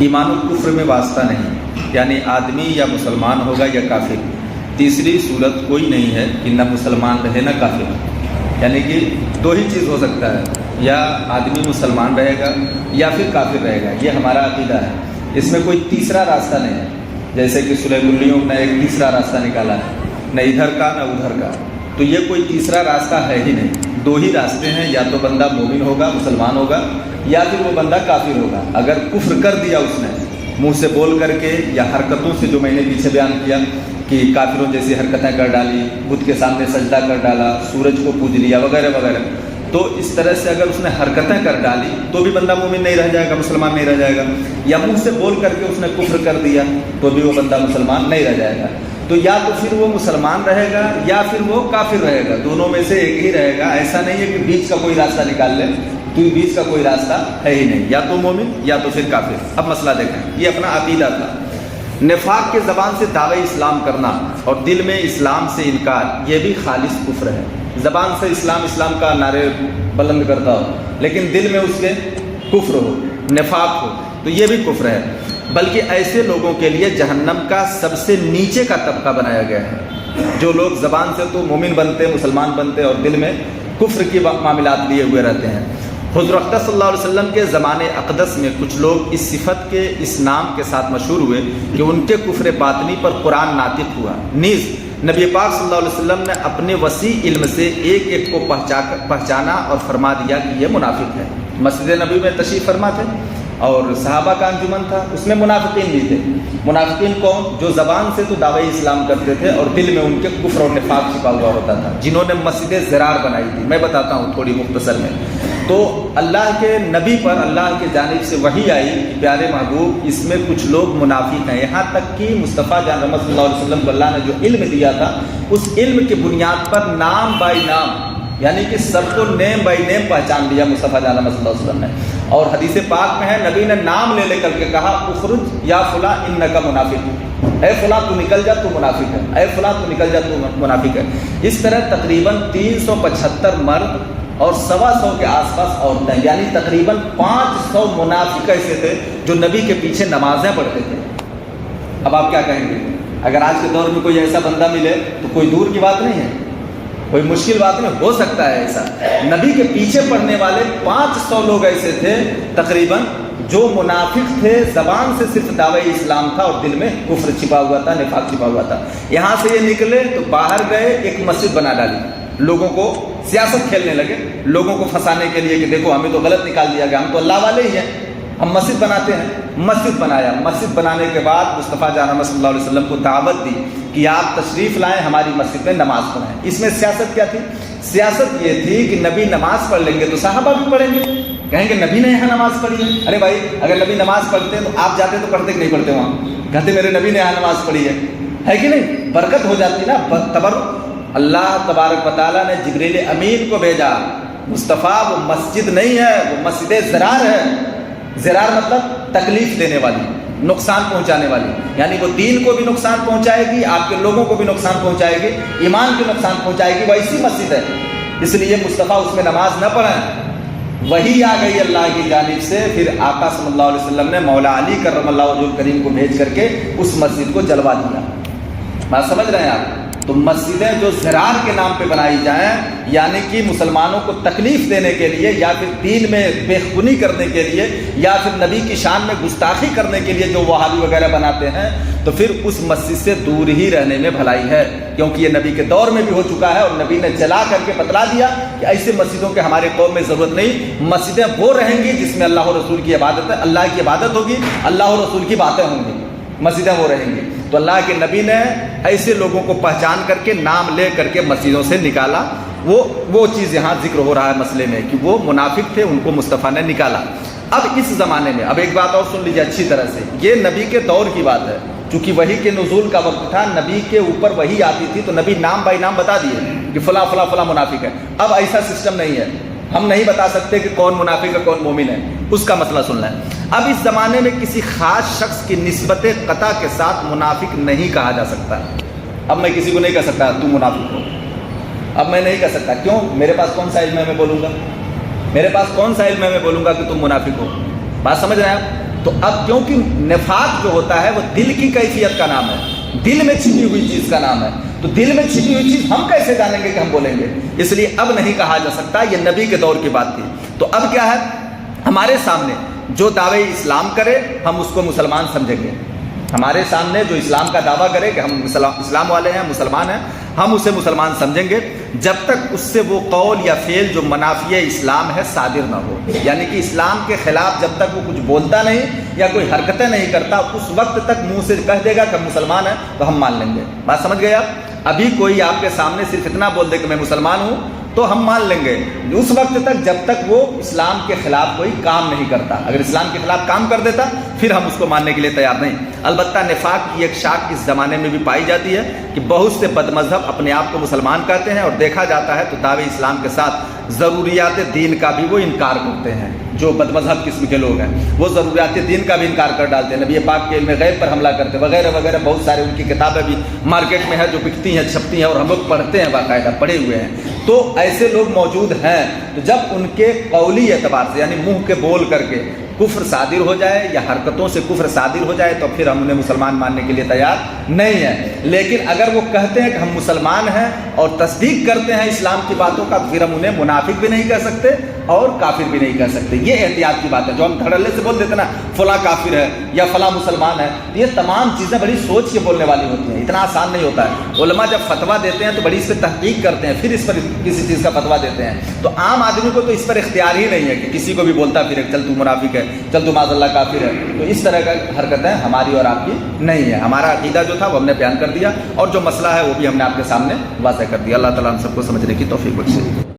ایمان و کفر میں واسطہ نہیں، یعنی آدمی یا مسلمان ہوگا یا کافر، تیسری صورت کوئی نہیں ہے کہ نہ مسلمان رہے نہ کافر، یعنی کہ دو ہی چیز ہو سکتا ہے، یا آدمی مسلمان رہے گا یا پھر کافر رہے گا، یہ ہمارا عقیدہ ہے، اس میں کوئی تیسرا راستہ نہیں ہے، جیسے کہ سلیح اللیوں نے ایک تیسرا راستہ نکالا ہے، نہ ادھر کا نہ ادھر کا، تو یہ کوئی تیسرا راستہ ہے ہی نہیں، دو ہی راستے ہیں، یا تو بندہ مومن ہوگا مسلمان ہوگا یا پھر وہ بندہ کافر ہوگا۔ اگر کفر کر دیا اس نے منہ سے بول کر کے یا حرکتوں سے، جو میں نے پیچھے بیان کیا کہ کافروں جیسی حرکتیں کر ڈالی، بت کے سامنے سجدہ کر ڈالا، سورج کو پوج لیا وغیرہ وغیرہ، تو اس طرح سے اگر اس نے حرکتیں کر ڈالی تو بھی بندہ مومن نہیں رہ جائے گا، مسلمان نہیں رہ جائے گا، یا منہ سے بول کر کے اس نے کفر کر دیا تو بھی وہ بندہ مسلمان نہیں رہ جائے گا۔ تو یا تو پھر وہ مسلمان رہے گا یا پھر وہ کافر رہے گا، دونوں میں سے ایک ہی رہے گا، ایسا نہیں ہے کہ بیچ کا کوئی راستہ نکال لے، تو بیچ کا کوئی راستہ ہے ہی نہیں، یا تو مومن یا تو پھر کافر۔ اب مسئلہ دیکھیں، یہ اپنا عقیدہ تھا۔ نفاق کے زبان سے دعوی اسلام کرنا اور دل میں اسلام سے انکار، یہ بھی خالص کفر ہے۔ زبان سے اسلام اسلام کا نعرے بلند کرتا ہو لیکن دل میں اس کے کفر ہو، نفاق ہو، تو یہ بھی کفر ہے، بلکہ ایسے لوگوں کے لیے جہنم کا سب سے نیچے کا طبقہ بنایا گیا ہے، جو لوگ زبان سے تو مومن بنتے، مسلمان بنتے اور دل میں کفر کی معاملات لیے ہوئے رہتے ہیں۔ حضور اقدس صلی اللہ علیہ وسلم کے زمانے اقدس میں کچھ لوگ اس صفت کے، اس نام کے ساتھ مشہور ہوئے کہ ان کے کفر باطنی پر قرآن ناطق ہوا۔ نیز نبی پاک صلی اللہ علیہ وسلم نے اپنے وسیع علم سے ایک ایک کو پہچانا اور فرما دیا کہ یہ منافق ہے۔ مسجد نبی میں تشریف فرما تھے اور صحابہ کا انجمن تھا، اس میں منافقین بھی تھے۔ منافقین کون؟ جو زبان سے تو دعوی اسلام کرتے تھے اور دل میں ان کے کفر اور نفاق چھپا ہوا ہوتا تھا، جنہوں نے مسجد زرار بنائی تھی۔ میں بتاتا ہوں تھوڑی مختصر میں۔ تو اللہ کے نبی پر اللہ کی جانب سے وحی آئی کہ پیارے محبوب، اس میں کچھ لوگ منافق ہیں، یہاں تک کہ مصطفیٰ جان محمد صلی اللہ علیہ وسلم کو اللہ نے جو علم دیا تھا، اس علم کی بنیاد پر نام بائی نام، یعنی کہ سب کو نیم بائی نیم پہچان لیا مصطفیٰ جان محمد صلی اللہ علیہ وسلم نے۔ اور حدیث پاک میں ہے، نبی نے نام لے کر کے کہا، اخرج یا فلاں انکا منافق، اے فلاں تو نکل جا، تو منافق ہے، اے فلاں تو نکل جا، تو منافق ہے۔ اس طرح تقریباً 375 مرد اور 125 کے آس پاس عورتیں، یعنی تقریباً 500 منافق ایسے تھے جو نبی کے پیچھے نمازیں پڑھتے تھے۔ اب آپ کیا کہیں گے؟ اگر آج کے دور میں کوئی ایسا بندہ ملے تو کوئی دور کی بات نہیں ہے، کوئی مشکل بات نہیں، ہو سکتا ہے ایسا۔ نبی کے پیچھے پڑھنے والے 500 لوگ ایسے تھے تقریباً، جو منافق تھے، زبان سے صرف دعوی اسلام تھا اور دل میں کفر چھپا ہوا تھا، نفاق چھپا ہوا تھا۔ یہاں سے یہ نکلے تو باہر گئے، ایک مسجد بنا ڈالی، لوگوں کو سیاست کھیلنے لگے، لوگوں کو پھنسانے کے لیے کہ دیکھو ہمیں تو غلط نکال دیا گیا، ہم تو اللہ والے ہی ہیں، ہم مسجد بناتے ہیں۔ مسجد بنایا، مسجد بنانے کے بعد مصطفیٰ جان محمد صلی اللہ علیہ وسلم کو دعوت دی کہ آپ تشریف لائیں، ہماری مسجد میں نماز پڑھیں۔ اس میں سیاست کیا تھی؟ سیاست یہ تھی کہ نبی نماز پڑھ لیں گے تو صحابہ بھی پڑھیں گے، کہیں گے نبی نے یہاں نماز پڑھی ہے۔ ارے بھائی، اگر نبی نماز پڑھتے تو آپ جاتے تو پڑھتے کہ نہیں پڑھتے؟ وہاں کہتے میرے نبی نے یہاں نماز پڑھی ہے کہ نہیں؟ برکت ہو جاتی نا، تبرک۔ اللہ تبارک و تعالیٰ نے جبریل امین کو بھیجا، مصطفیٰ وہ مسجد نہیں ہے، وہ مسجد زرار ہے۔ زرار مطلب تکلیف دینے والی، نقصان پہنچانے والی، یعنی وہ دین کو بھی نقصان پہنچائے گی، آپ کے لوگوں کو بھی نقصان پہنچائے گی، ایمان کو نقصان پہنچائے گی، وہ ایسی مسجد ہے۔ اس لیے مصطفیٰ اس میں نماز نہ پڑھیں۔ وہی آ گئی اللہ کی جانب سے، پھر آقا صلی اللہ علیہ وسلم نے مولا علی کرم اللہ وجہہ الکریم کو بھیج کر کے اس مسجد کو جلوا دیا۔ بات سمجھ رہے ہیں آپ؟ تو مسجدیں جو زرار کے نام پہ بنائی جائیں، یعنی کہ مسلمانوں کو تکلیف دینے کے لیے، یا پھر دین میں بے خونی کرنے کے لیے، یا پھر نبی کی شان میں گستاخی کرنے کے لیے جو وہابی وغیرہ بناتے ہیں، تو پھر اس مسجد سے دور ہی رہنے میں بھلائی ہے، کیونکہ یہ نبی کے دور میں بھی ہو چکا ہے اور نبی نے جلا کر کے بتلا دیا کہ ایسے مسجدوں کے ہمارے قوم میں ضرورت نہیں۔ مسجدیں وہ رہیں گی جس میں اللہ و رسول کی عبادت ہے، اللہ کی عبادت ہوگی، اللہ و رسول کی باتیں ہوں گی، مسجدیں وہ رہیں گی۔ تو اللہ کے نبی نے ایسے لوگوں کو پہچان کر کے نام لے کر کے مسجدوں سے نکالا۔ وہ چیز یہاں ذکر ہو رہا ہے مسئلے میں کہ وہ منافق تھے، ان کو مصطفیٰ نے نکالا۔ اب اس زمانے میں اب ایک بات اور سن لیجیے اچھی طرح سے، یہ نبی کے دور کی بات ہے، چونکہ وحی کے نزول کا وقت تھا، نبی کے اوپر وحی آتی تھی تو نبی نام بائی نام بتا دیے کہ فلاں فلاں فلاں منافق ہے۔ اب ایسا سسٹم نہیں ہے، ہم نہیں بتا سکتے کہ کون منافق ہے کون مومن ہے، اس کا مسئلہ سن لیں۔ اب اس زمانے میں کسی خاص شخص کی نسبت قطع کے ساتھ منافق نہیں کہا جا سکتا۔ اب میں کسی کو نہیں کہہ سکتا تو منافق ہو، اب میں نہیں کہہ سکتا، کیوں؟ میرے پاس کون سا علم ہے میں بولوں گا؟ میرے پاس کون سا علم ہے میں بولوں گا کہ تم منافق ہو؟ بات سمجھ رہے ہیں آپ؟ تو اب کیونکہ نفاق جو ہوتا ہے وہ دل کی کیفیت کا نام ہے، دل میں چھپی ہوئی چیز کا نام ہے، تو دل میں چھپی ہوئی چیز ہم کیسے جانیں گے کہ ہم بولیں گے؟ اس لیے اب نہیں کہا جا سکتا، یہ نبی کے دور کی بات تھی۔ تو اب کیا ہے، ہمارے سامنے جو دعوے اسلام کرے ہم اس کو مسلمان سمجھیں گے، ہمارے سامنے جو اسلام کا دعویٰ کرے کہ ہم اسلام والے ہیں، مسلمان ہیں، ہم اسے مسلمان سمجھیں گے جب تک اس سے وہ قول یا فعل جو منافی اسلام ہے صادر نہ ہو، یعنی کہ اسلام کے خلاف جب تک وہ کچھ بولتا نہیں یا کوئی حرکتیں نہیں کرتا، اس وقت تک منہ سے کہہ دے گا کہ ہم مسلمان ہیں تو ہم مان لیں گے۔ بات سمجھ گئے آپ؟ ابھی کوئی آپ کے سامنے صرف اتنا بول دے کہ میں مسلمان ہوں تو ہم مان لیں گے، اس وقت تک جب تک وہ اسلام کے خلاف کوئی کام نہیں کرتا۔ اگر اسلام کے خلاف کام کر دیتا پھر ہم اس کو ماننے کے لیے تیار نہیں۔ البتہ نفاق کی ایک شاخ اس زمانے میں بھی پائی جاتی ہے کہ بہت سے بد مذہب اپنے آپ کو مسلمان کہتے ہیں، اور دیکھا جاتا ہے تو دعوے اسلام کے ساتھ ضروریات دین کا بھی وہ انکار کرتے ہیں۔ جو بد مذہب قسم کے لوگ ہیں وہ ضروریات دین کا بھی انکار کر ڈالتے ہیں، نبی پاک کے علم غیب پر حملہ کرتے ہیں وغیرہ وغیرہ، بہت سارے ان کی کتابیں بھی مارکیٹ میں ہیں جو بکتی ہیں، چھپتی ہیں، اور ہم لوگ پڑھتے ہیں، باقاعدہ پڑھے ہوئے ہیں۔ تو ایسے لوگ موجود ہیں، تو جب ان کے قولی اعتبار سے یعنی منہ کے بول کر کے کفر صادر ہو جائے یا حرکتوں سے کفر صادر ہو جائے تو پھر ہم انہیں مسلمان ماننے کے لیے تیار نہیں ہیں۔ لیکن اگر وہ کہتے ہیں کہ ہم مسلمان ہیں اور تصدیق کرتے ہیں اسلام کی باتوں کا، پھر ہم انہیں منافق بھی نہیں کہہ سکتے اور کافر بھی نہیں کہہ سکتے۔ یہ احتیاط کی بات ہے۔ جو ہم دھڑلے سے بول دیتے نا فلاں کافر ہے یا فلاں مسلمان ہے، یہ تمام چیزیں بڑی سوچ کے بولنے والی ہوتی ہیں، اتنا آسان نہیں ہوتا ہے۔ علماء جب فتویٰ دیتے ہیں تو بڑی اس پہ تحقیق کرتے ہیں، پھر اس پر کسی چیز کا فتویٰ دیتے ہیں۔ تو عام آدمی کو تو اس پر اختیار ہی نہیں ہے کہ کسی کو بھی بولتا پھر چل تو منافق ہے، چل تو معاذ اللہ کافر ہے۔ تو اس طرح کا حرکتیں ہماری اور آپ کی نہیں ہے۔ ہمارا عقیدہ جو تھا وہ ہم نے بیان کر دیا، اور جو مسئلہ ہے وہ بھی ہم نے آپ کے سامنے واضح کر دیا۔ اللہ تعالیٰ ہم سب کو سمجھنے کی توفیق بخشے۔